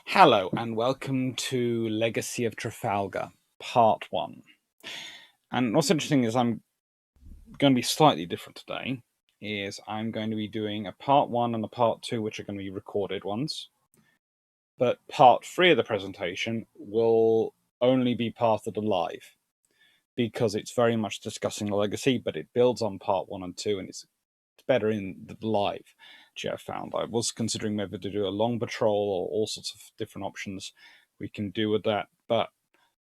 Hello and welcome to Legacy of Trafalgar, Part 1. And what's interesting is I'm going to be slightly different today, is I'm going to be doing a Part 1 and a Part 2, which are going to be recorded ones. But Part 3 of the presentation will only be part of the live, because it's very much discussing the Legacy, but it builds on Part 1 and 2, and it's better in the live, which I found. I was considering whether to do a long patrol or all sorts of different options we can do with that, but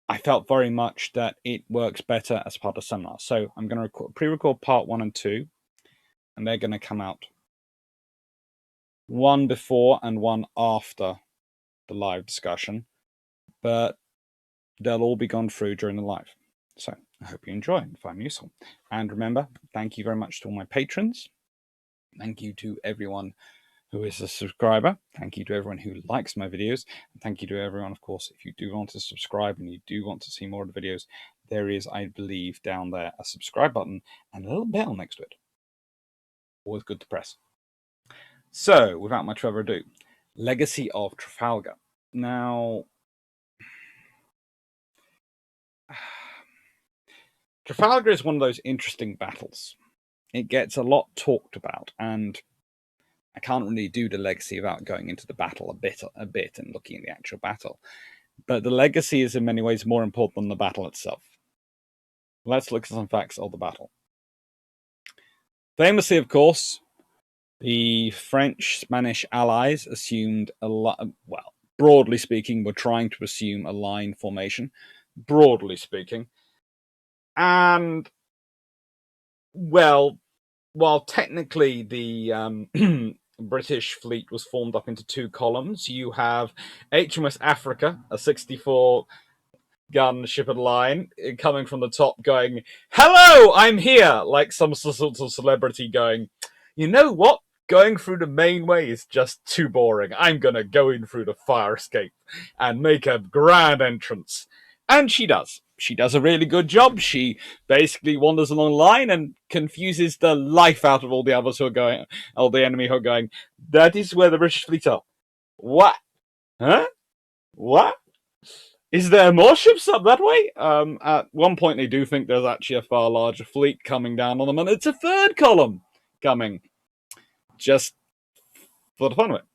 I felt very much that it works better as part of seminar. So I'm going to pre-record part 1 and 2, and they're going to come out one before and one after the live discussion, but they'll all be gone through during the live. So I hope you enjoy and find them useful. And remember, thank you very much to all my patrons. Thank you to everyone who is a subscriber. Thank you to everyone who likes my videos. And thank you to everyone, of course, if you do want to subscribe and you do want to see more of the videos, there is, I believe, down there a subscribe button and a little bell next to it. Always good to press. So, without much further ado, Legacy of Trafalgar. Now, Trafalgar is one of those interesting battles. It gets a lot talked about, and I can't really do the Legacy without going into the battle a bit and looking at the actual battle. But the Legacy is in many ways more important than the battle itself. Let's look at some facts of the battle. Famously, of course, the French-Spanish allies assumed well, broadly speaking, were trying to assume a line formation, broadly speaking. And, well, while technically the British fleet was formed up into two columns, you have HMS Africa, a 64-gun ship of the line, coming from the top going, "Hello, I'm here!" Like some sort of celebrity going, "You know what? Going through the main way is just too boring. I'm gonna go in through the fire escape and make a grand entrance." And she does. She does a really good job. She basically wanders along the line and confuses the life out of all the others who are going, all the enemy who are going, "That is where the British fleet are." What? Huh? What? Is there more ships up that way? At one point, they do think there's actually a far larger fleet coming down on them, and it's a third column coming, just for the fun of it.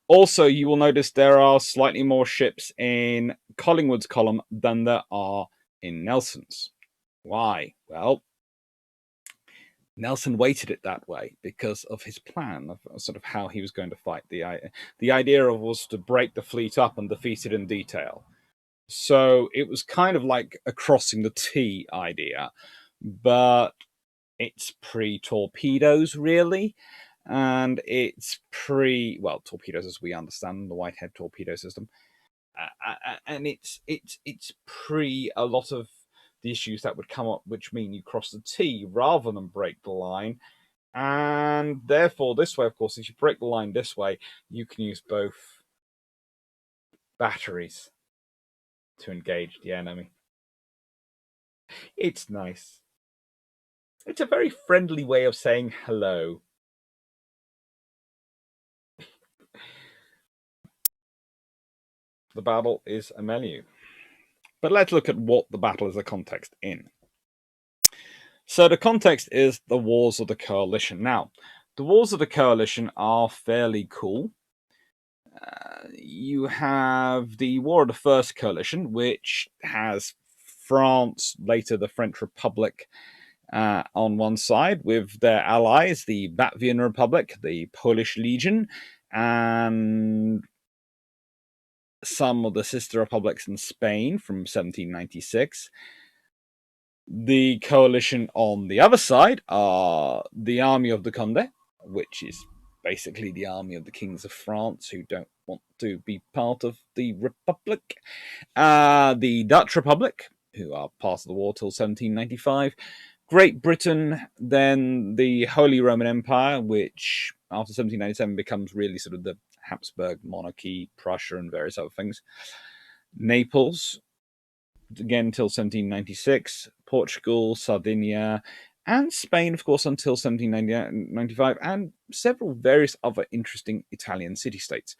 Also, you will notice there are slightly more ships in Collingwood's column than there are in Nelson's. Why? Well, Nelson weighted it that way because of his plan of sort of how he was going to fight. The idea was to break the fleet up and defeat it in detail. So it was kind of like a crossing the T idea, but it's pre-torpedoes, really. And it's torpedoes as we understand, the Whitehead torpedo system. And it's pre a lot of the issues that would come up, which mean you cross the T rather than break the line. And therefore, this way, of course, if you break the line this way, you can use both batteries to engage the enemy. It's nice. It's a very friendly way of saying hello. The battle is a menu. But let's look at what the battle is a context in. So the context is the Wars of the Coalition. Now, the Wars of the Coalition are fairly cool. You have the War of the First Coalition, which has France, later the French Republic, on one side, with their allies, the Latvian Republic, the Polish Legion, and some of the sister republics in Spain from 1796. The coalition on the other side are the Army of the Conde, which is basically the army of the kings of France who don't want to be part of the Republic. The Dutch Republic, who are part of the war till 1795. Great Britain, then the Holy Roman Empire, which after 1797 becomes really sort of the Habsburg monarchy, Prussia, and various other things. Naples, again until 1796, Portugal, Sardinia, and Spain, of course, until 1795, and several various other interesting Italian city-states.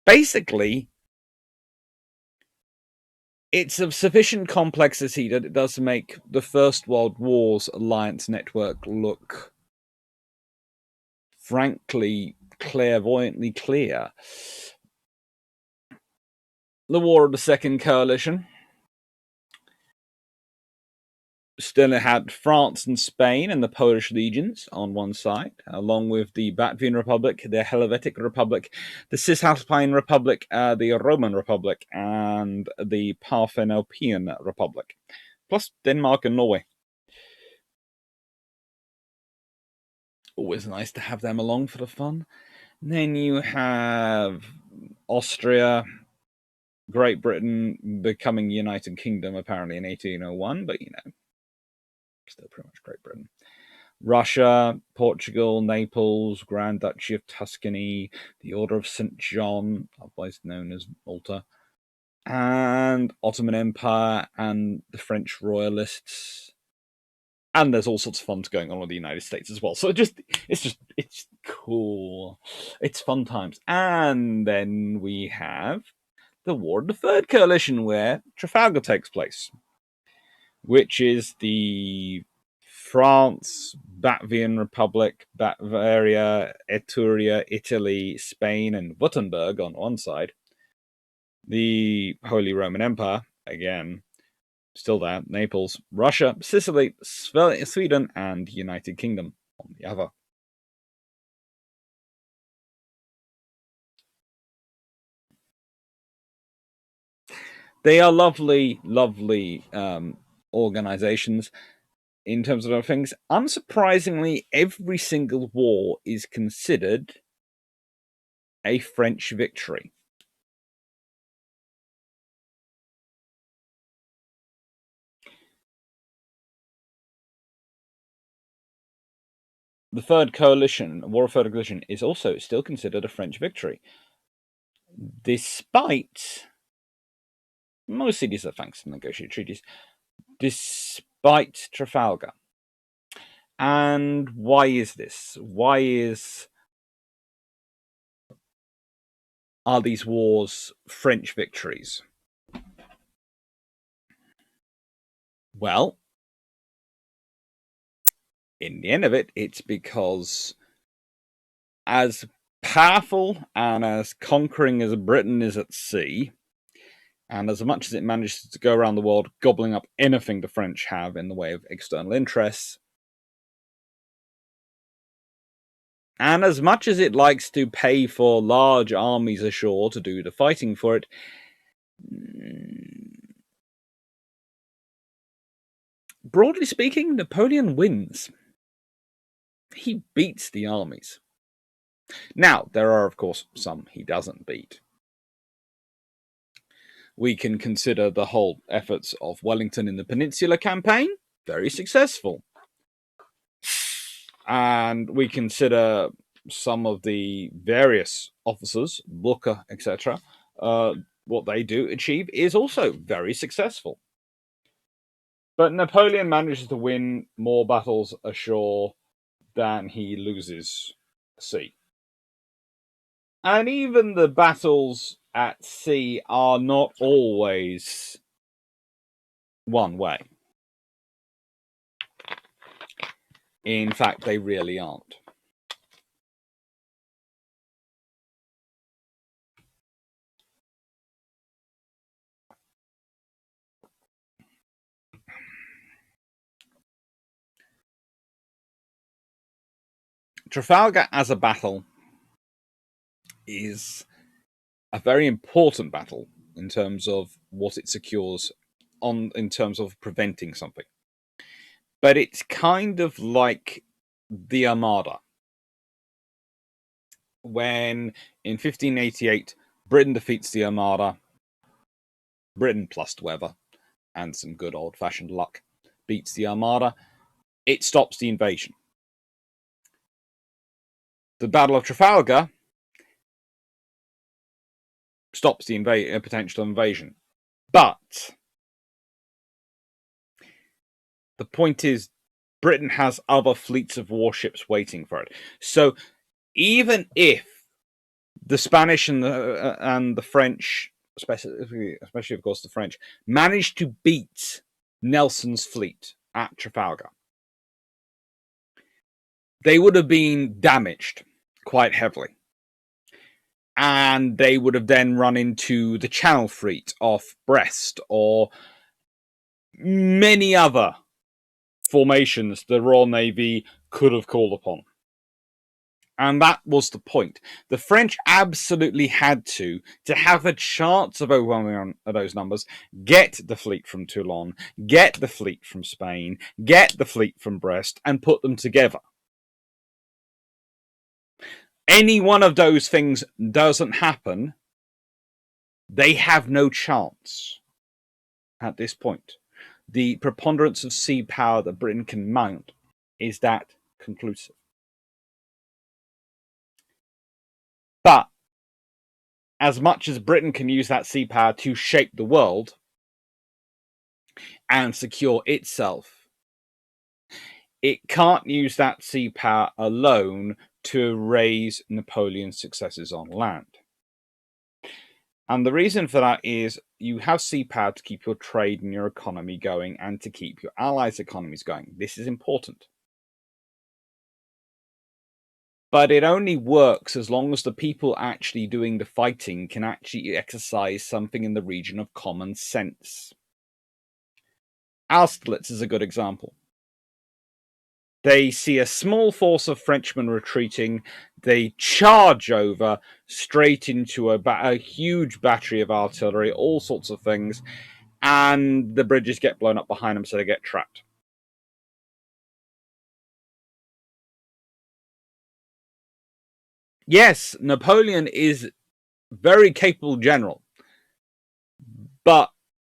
Basically, it's of sufficient complexity that it does make the First World War's alliance network look, frankly, clairvoyantly clear. The War of the Second Coalition still had France and Spain and the Polish legions on one side, along with the Latvian Republic, the Helvetic Republic, the Cisalpine Republic, the Roman Republic, and the Parthenopean Republic, plus Denmark and Norway. Always nice to have them along for the fun. And then you have Austria, Great Britain becoming United Kingdom apparently in 1801, but still pretty much Great Britain. Russia, Portugal, Naples, Grand Duchy of Tuscany, the Order of St. John, otherwise known as Malta, and Ottoman Empire and the French Royalists. And there's all sorts of fun going on with the United States as well. So it's cool. It's fun times. And then we have the War of the Third Coalition, where Trafalgar takes place, which is the France, Latvian Republic, Bavaria, Etruria, Italy, Spain, and Württemberg on one side. The Holy Roman Empire, again, still there, Naples, Russia, Sicily, Sweden, and United Kingdom on the other. They are lovely, lovely organizations. In terms of other things, unsurprisingly, every single war is considered a French victory. The Third Coalition, War of Third Coalition, is also still considered a French victory, despite, mostly these are thanks to negotiated treaties, despite Trafalgar. And why is this? Are these wars French victories? Well, in the end of it, it's because as powerful and as conquering as Britain is at sea, and as much as it manages to go around the world gobbling up anything the French have in the way of external interests, and as much as it likes to pay for large armies ashore to do the fighting for it, broadly speaking, Napoleon wins. He beats the armies. Now, there are, of course, some he doesn't beat. We can consider the whole efforts of Wellington in the Peninsular Campaign, very successful. And we consider some of the various officers, Booker, etc., what they do achieve is also very successful. But Napoleon manages to win more battles ashore than he loses at sea. And even the battles at sea are not always one way. In fact, they really aren't. Trafalgar as a battle is a very important battle in terms of what it secures in terms of preventing something. But it's kind of like the Armada. When in 1588 Britain defeats the Armada, Britain plus the weather and some good old-fashioned luck beats the Armada, it stops the invasion. The Battle of Trafalgar stops the potential invasion. But the point is, Britain has other fleets of warships waiting for it. So even if The Spanish and the French, especially of course the French, managed to beat Nelson's fleet at Trafalgar. They would have been damaged quite heavily, and they would have then run into the Channel Fleet off Brest or many other formations the Royal Navy could have called upon. And that was the point. The French absolutely had to have a chance of overwhelming those numbers, get the fleet from Toulon, get the fleet from Spain, get the fleet from Brest, and put them together. Any one of those things doesn't happen, they have no chance at this point. The preponderance of sea power that Britain can mount is that conclusive. But as much as Britain can use that sea power to shape the world and secure itself, it can't use that sea power alone to raise Napoleon's successes on land. And the reason for that is you have sea power to keep your trade and your economy going and to keep your allies' economies going. This is important. But it only works as long as the people actually doing the fighting can actually exercise something in the region of common sense. Austerlitz is a good example. They see a small force of Frenchmen retreating. They charge over straight into a huge battery of artillery, all sorts of things, and the bridges get blown up behind them, so they get trapped. Yes, Napoleon is a very capable general, but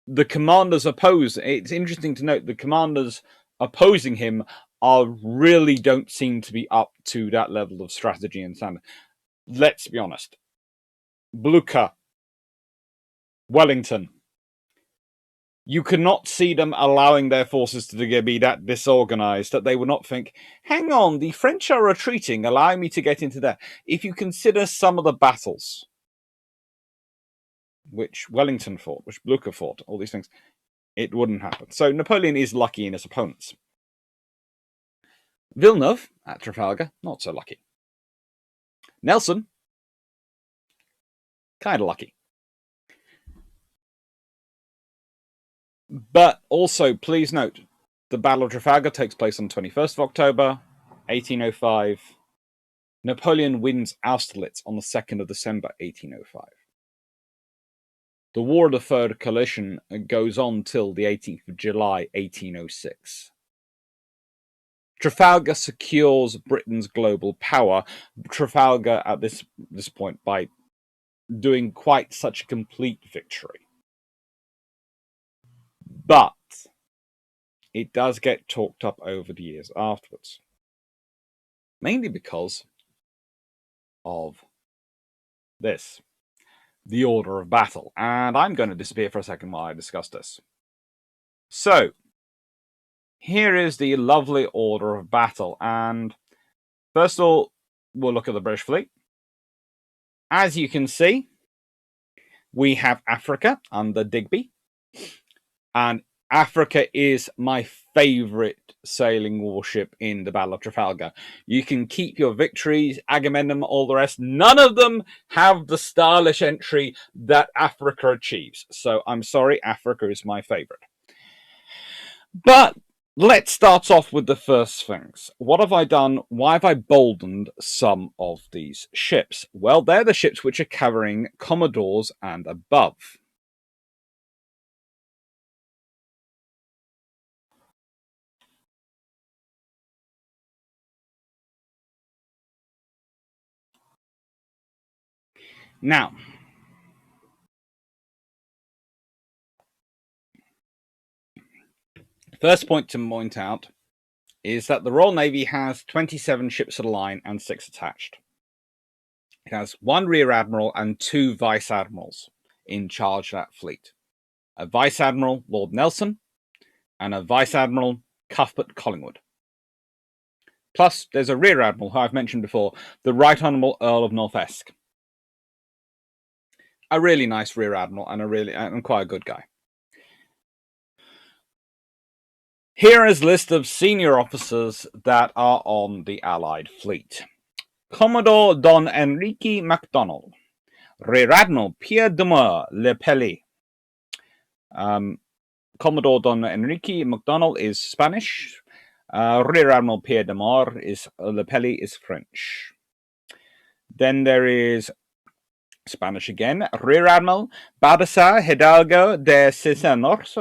the commanders opposed. It's interesting to note the commanders opposing him really don't seem to be up to that level of strategy and standard. Let's be honest. Blucher, Wellington, you cannot see them allowing their forces to be that disorganized that they would not think, hang on, the French are retreating, allow me to get into there. If you consider some of the battles which Wellington fought, which Blucher fought, all these things, it wouldn't happen. So Napoleon is lucky in his opponents. Villeneuve at Trafalgar, not so lucky. Nelson, kind of lucky. But also, please note, the Battle of Trafalgar takes place on 21st of October, 1805. Napoleon wins Austerlitz on the 2nd of December, 1805. The War of the Third Coalition goes on till the 18th of July, 1806. Trafalgar secures Britain's global power. Trafalgar, at this point, by doing quite such a complete victory. But it does get talked up over the years afterwards. Mainly because of this. The order of battle. And I'm going to disappear for a second while I discuss this. So, here is the lovely order of battle. And first of all, we'll look at the British fleet. As you can see, we have Africa under Digby. And Africa is my favorite sailing warship in the Battle of Trafalgar. You can keep your victories, Agamemnon, all the rest. None of them have the stylish entry that Africa achieves. So I'm sorry, Africa is my favorite. But let's start off with the first things. What have I done? Why have I boldened some of these ships? Well, they're the ships which are covering Commodores and above. Now, first point to point out is that the Royal Navy has 27 ships of the line and 6 attached. It has 1 Rear Admiral and 2 Vice Admirals in charge of that fleet. A Vice Admiral, Lord Nelson, and a Vice Admiral, Cuthbert Collingwood. Plus, there's a Rear Admiral, who I've mentioned before, the Right Honourable Earl of North Esk. a really nice rear admiral and quite a good guy. Here is a list of senior officers that are on the Allied fleet. Commodore Don Enrique MacDonald, Rear Admiral Pierre Demar Le Pelly. Commodore Don Enrique MacDonald is Spanish. Rear Admiral Pierre Demar Le Pelly is French. Then there is Spanish again. Rear Admiral Baldassar Hidalgo de Cisneros.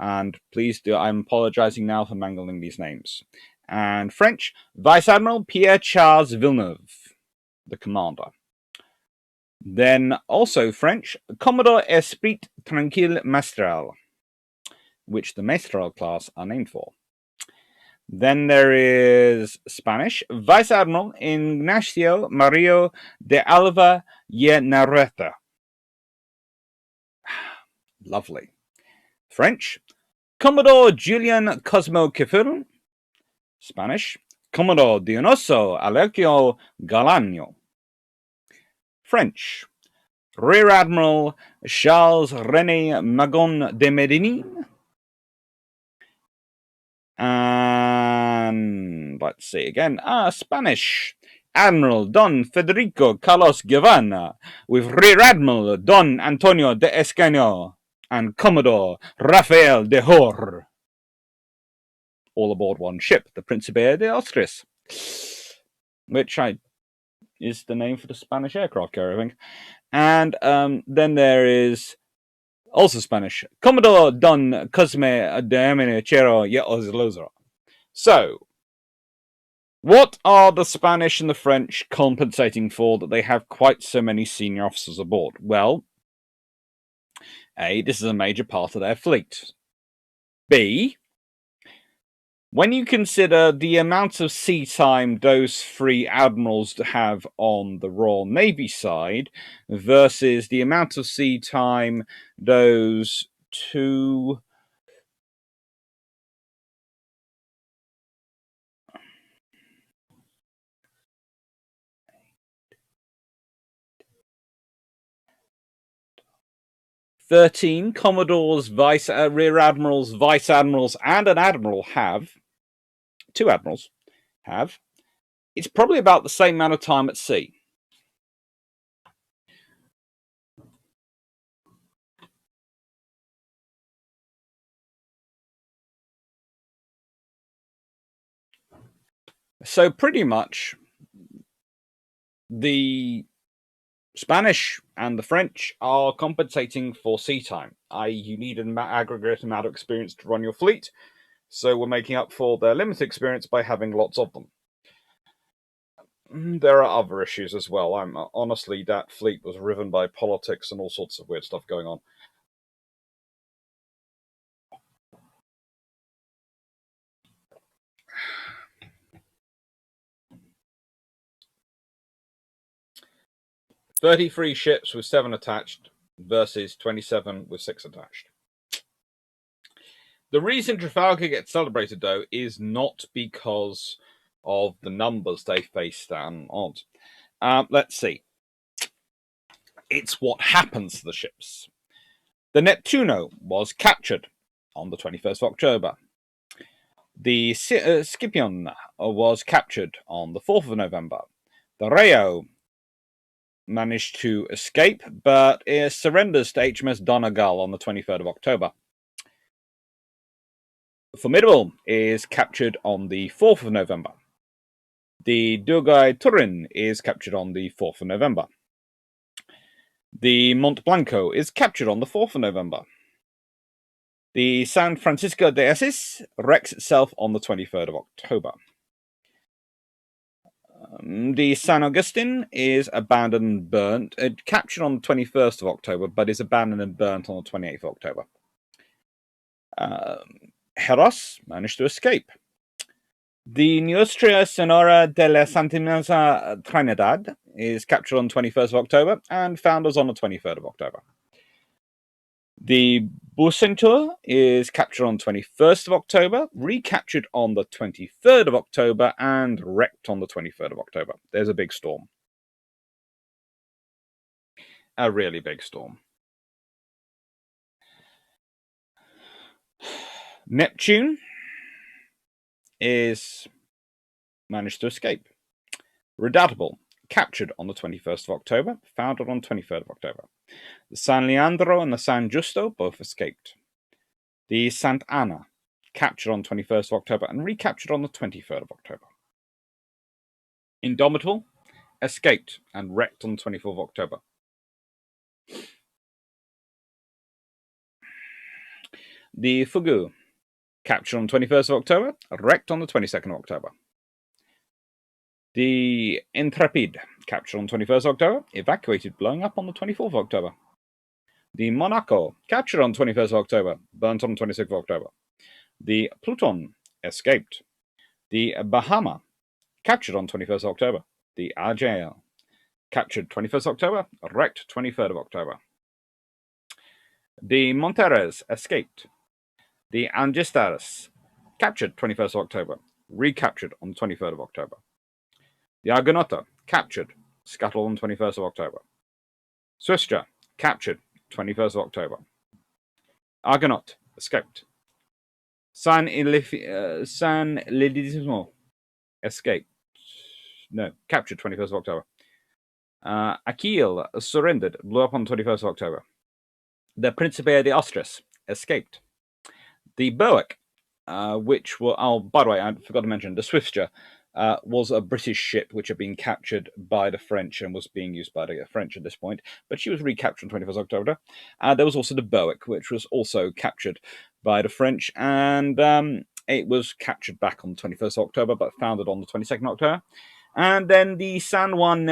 And please do, I'm apologizing now for mangling these names. And French, Vice Admiral Pierre-Charles Villeneuve, the commander. Then also French, Commodore Esprit Tranquille Mestral, which the Mestral class are named for. Then there is Spanish, Vice Admiral Ignacio Mario de Alva y Nareta. Lovely. French, Commodore Julian Cosmo Kifur. Spanish, Commodore Dionyso Alecchio Galano. French, Rear Admiral Charles René Magon de Medellin. And let's see again. Spanish, Admiral Don Federico Carlos Guevara with Rear Admiral Don Antonio de Escaño and Commodore Rafael de Hor. All aboard one ship, the Príncipe de Asturias, which is the name for the Spanish aircraft carrier, I think. And then there is also Spanish, Commodore Don Cosme de Amenechero y Ozloza. So, what are the Spanish and the French compensating for that they have quite so many senior officers aboard? Well, A, this is a major part of their fleet. B, when you consider the amount of sea time those three admirals have on the Royal Navy side versus the amount of sea time those two 13 Commodores, Rear Admirals, Vice Admirals, and an Admiral have, two Admirals have, it's probably about the same amount of time at sea. So pretty much the Spanish and the French are compensating for sea time, i.e. you need an aggregate amount of experience to run your fleet, so we're making up for their limited experience by having lots of them. There are other issues as well. Honestly, that fleet was riven by politics and all sorts of weird stuff going on. "33 ships with 7 attached versus 27 with 6 attached. The reason Trafalgar gets celebrated, though, is not because of the numbers they faced down odds. Let's see. It's what happens to the ships. The Neptuno was captured on the 21st of October. The Scipion was captured on the 4th of November. The Rayo managed to escape, but surrenders to HMS Donegal on the 23rd of October. Formidable is captured on the 4th of November. The Dugai Turin is captured on the 4th of November. The Mont Blanco is captured on the 4th of November. The San Francisco de Asís wrecks itself on the 23rd of October. The San Agustin is abandoned and burnt, captured on the 21st of October, but is abandoned and burnt on the 28th of October. Heros managed to escape. The Nuestra Senora de la Santísima Trinidad is captured on the 21st of October and founders on the 23rd of October. The Bucentaur is captured on the 21st of October, recaptured on the 23rd of October, and wrecked on the 23rd of October. There's a big storm. a really big storm. Neptune managed to escape. Redoubtable, captured on the 21st of October, founded on 23rd of October. The San Leandro and the San Justo both escaped. The Santa Ana, captured on 21st of October and recaptured on the 23rd of October. Indomitable, escaped and wrecked on the 24th of October. The Fugu, captured on the 21st of October, wrecked on the 22nd of October. The Intrepid, captured on the 21st of October, evacuated, blowing up on the 24th of October. The Monaco, captured on the 21st of October, burnt on the 26th of October. The Pluton, escaped. The Bahama, captured on 21st of October. The Agile, captured 21st of October, wrecked 23rd of October. The Monteres, escaped. The Angistas, captured 21st of October, recaptured on 23rd of October. The Argonauta, captured, scuttled on 21st of October. Swifter, captured, 21st of October. Argonaut, escaped. San Ledismo, escaped. No, captured 21st of October. Aquil surrendered, blew up on 21st of October. The Principe de Asturias escaped. The Berwick, which were, by the way, I forgot to mention, the Swifter was a British ship which had been captured by the French and was being used by the French at this point, but she was recaptured on 21st of October. There was also the Berwick, which was also captured by the French, and it was captured back on the 21st of October, but founded on the 22nd of October. And then the San Juan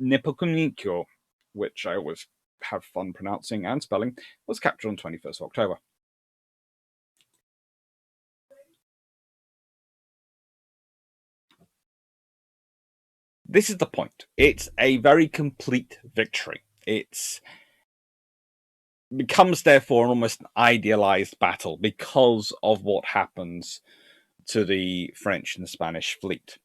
Nepomuceno, which I always have fun pronouncing and spelling, was captured on 21st of October. This is the point. It's a very complete victory. It becomes, therefore, an almost idealized battle because of what happens to the French and the Spanish fleet.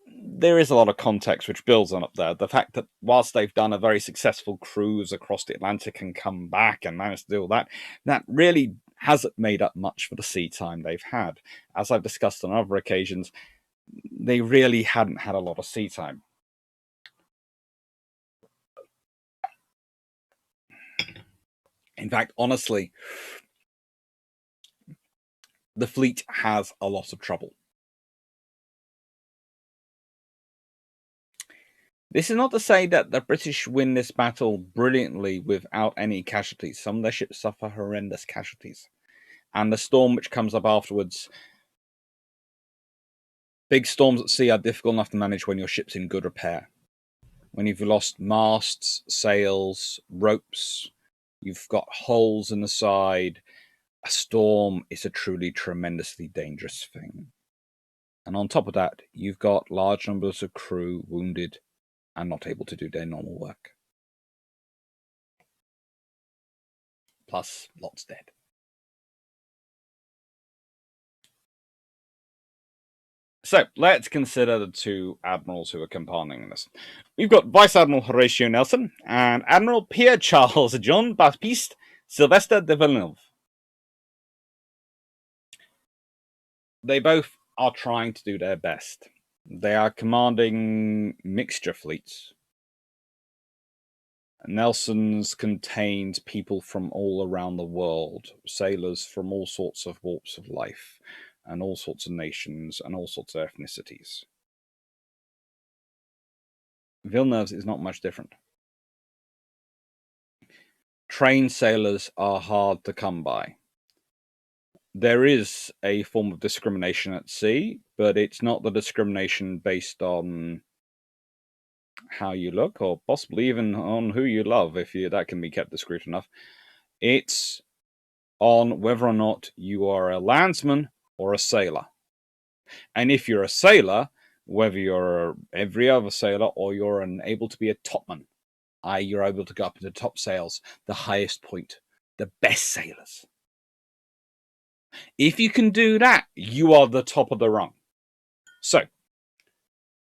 There is a lot of context which builds on up there. The fact that whilst they've done a very successful cruise across the Atlantic and come back and managed to do all that, that really hasn't made up much for the sea time they've had. As I've discussed on other occasions, they really hadn't had a lot of sea time. In fact, honestly, the fleet has a lot of trouble. This is not to say that the British win this battle brilliantly without any casualties. Some of their ships suffer horrendous casualties. And the storm which comes up afterwards, big storms at sea are difficult enough to manage when your ship's in good repair. When you've lost masts, sails, ropes, you've got holes in the side, a storm is a truly tremendously dangerous thing. And on top of that, you've got large numbers of crew wounded and not able to do their normal work. Plus, lots dead. So, let's consider the two admirals who are commanding this. We've got Vice Admiral Horatio Nelson and Admiral Pierre-Charles Jean Baptiste Sylvester de Villeneuve. They both are trying to do their best. They are commanding mixture fleets. Nelson's contained people from all around the world, sailors from all sorts of walks of life, and all sorts of nations, and all sorts of ethnicities. Villeneuve's is not much different. Trained sailors are hard to come by. There is a form of discrimination at sea, but it's not the discrimination based on how you look, or possibly even on who you love, if that can be kept discreet enough. It's on whether or not you are a landsman or a sailor. And if you're a sailor, whether you're every other sailor or you're able to be a topman, i.e. you're able to go up into top sails, the highest point, the best sailors. If you can do that, you are the top of the rung. So,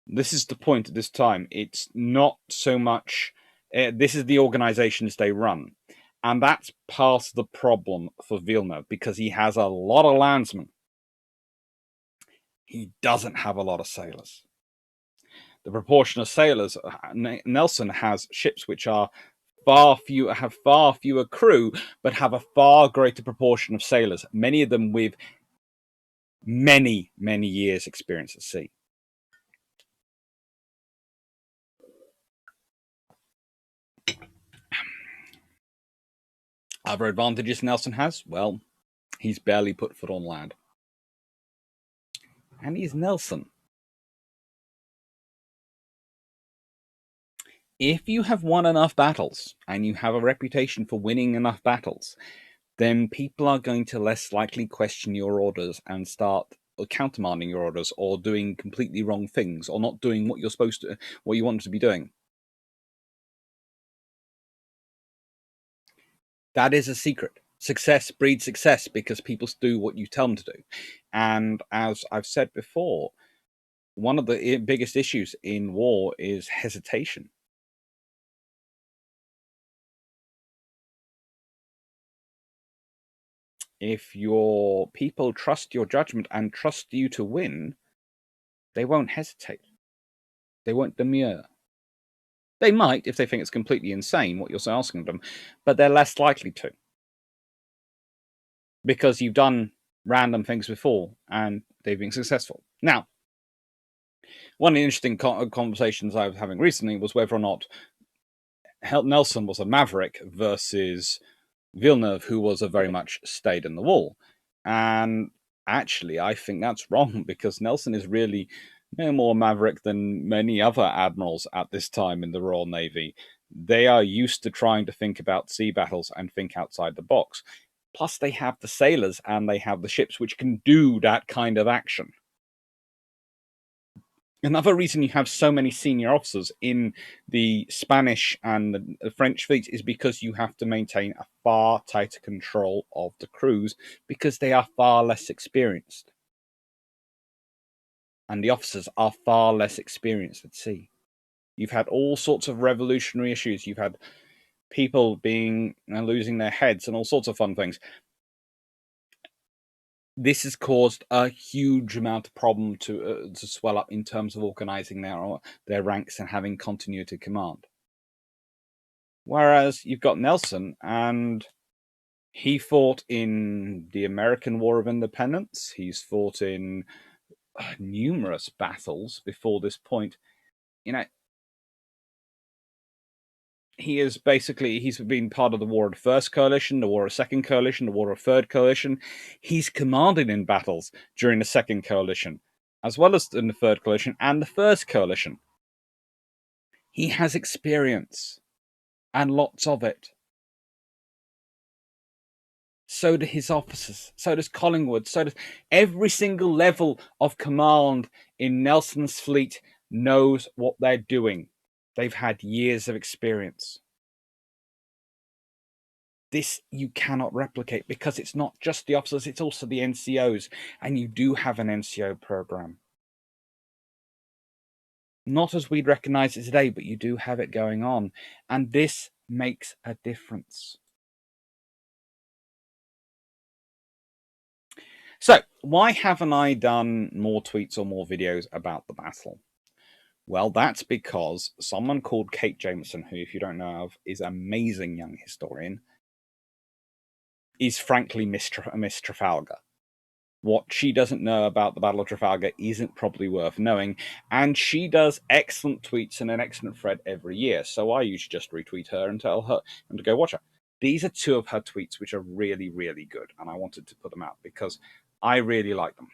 this is the point at this time. It's not so much This is the organizations they run. And that's part of the problem for Villeneuve, because he has a lot of landsmen. He doesn't have a lot of sailors. The proportion of sailors, Nelson has ships which are have far fewer crew, but have a far greater proportion of sailors, many of them with many, many years' experience at sea. Other advantages Nelson has? Well, he's barely put foot on land. And he's Nelson. If you have won enough battles, and you have a reputation for winning enough battles, then people are going to less likely question your orders and start countermanding your orders, or doing completely wrong things, or not doing what you're supposed to, what you want them to be doing. That is a secret. Success breeds success because people do what you tell them to do. And as I've said before, one of the biggest issues in war is hesitation. If your people trust your judgment and trust you to win, they won't hesitate. They won't demur. They might if they think it's completely insane what you're asking them, but they're less likely to. Because you've done random things before and they've been successful. Now, one of the interesting conversations I was having recently was whether or not Nelson was a maverick versus Villeneuve, who was a very much stayed in the wool. And actually, I think that's wrong, because Nelson is really no more maverick than many other admirals at this time in the Royal Navy. They are used to trying to think about sea battles and think outside the box. Plus, they have the sailors and they have the ships which can do that kind of action. Another reason you have so many senior officers in the Spanish and the French fleet is because you have to maintain a far tighter control of the crews, because they are far less experienced. And the officers are far less experienced at sea. You've had all sorts of revolutionary issues. You've had people losing their heads and all sorts of fun things. This has caused a huge amount of problem to swell up in terms of organizing their ranks and having continuity of command. Whereas you've got Nelson, and he fought in the American War of Independence. He's fought in numerous battles before this point. He's been part of the War of the First Coalition, the War of Second Coalition, the War of Third Coalition. He's commanded in battles during the Second Coalition, as well as in the Third Coalition and the First Coalition. He has experience, and lots of it. So do his officers, so does Collingwood, so does every single level of command in Nelson's fleet knows what they're doing. They've had years of experience. This you cannot replicate, because it's not just the officers, it's also the NCOs, and you do have an NCO program. Not as we'd recognize it today, but you do have it going on, and this makes a difference. So, why haven't I done more tweets or more videos about the battle? Well, that's because someone called Kate Jamieson, who, if you don't know of, is an amazing young historian, is frankly Miss Trafalgar. What she doesn't know about the Battle of Trafalgar isn't probably worth knowing, and she does excellent tweets and an excellent thread every year, so I usually just retweet her and tell her and to go watch her. These are two of her tweets which are really, really good, and I wanted to put them out because I really like them.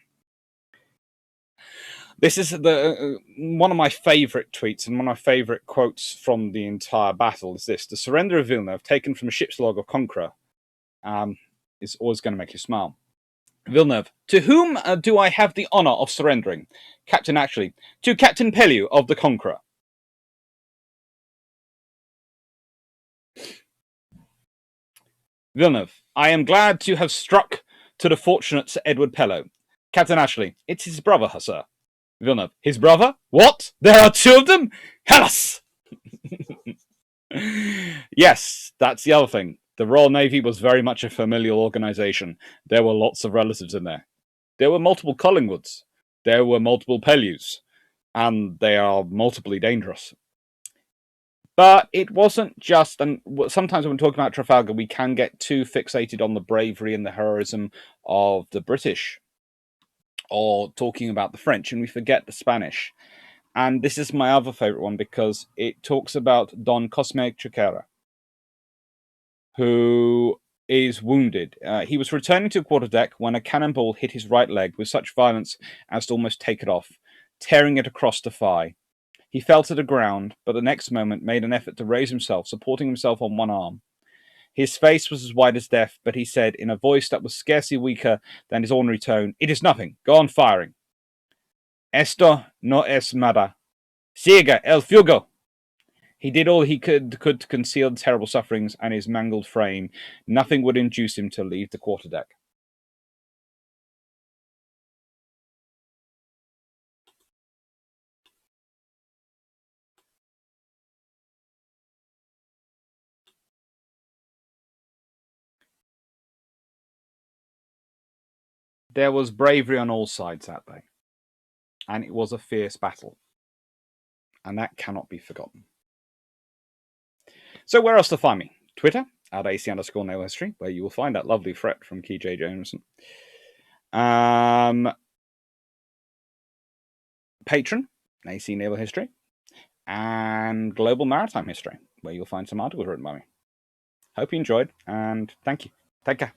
This is one of my favorite tweets, and one of my favorite quotes from the entire battle is this: "The surrender of Villeneuve, taken from a ship's log of Conqueror, is always going to make you smile." Villeneuve: "To whom do I have the honour of surrendering? Captain Ashley: To Captain Pellew of the Conqueror." Villeneuve: "I am glad to have struck to the fortunate Sir Edward Pellew." Captain Ashley: "It's his brother, sir." Villeneuve: "His brother? What? There are two of them? Hellas!" Yes, that's the other thing. The Royal Navy was very much a familial organization. There were lots of relatives in there. There were multiple Collingwoods. There were multiple Pellews. And they are multiply dangerous. But it wasn't just, and sometimes when we're talking about Trafalgar, we can get too fixated on the bravery and the heroism of the British or talking about the French, and we forget the Spanish. And this is my other favorite one because it talks about Don Cosme Chiquera, who is wounded. He was returning to the quarterdeck when a cannonball hit his right leg with such violence as to almost take it off, tearing it across the thigh. He fell to the ground, but the next moment made an effort to raise himself, supporting himself on one arm. His face was as white as death, but he said, in a voice that was scarcely weaker than his ordinary tone, "It is nothing. Go on firing." Esto no es nada. Siga el fuego. He did all he could to conceal the terrible sufferings and his mangled frame. Nothing would induce him to leave the quarterdeck. There was bravery on all sides that day, and it was a fierce battle, and that cannot be forgotten. So where else to find me? Twitter, at AC_Naval History, where you will find that lovely threat from Key J. Jamieson. Patreon, AC Naval History, and Global Maritime History, where you'll find some articles written by me. Hope you enjoyed, and thank you. Take care.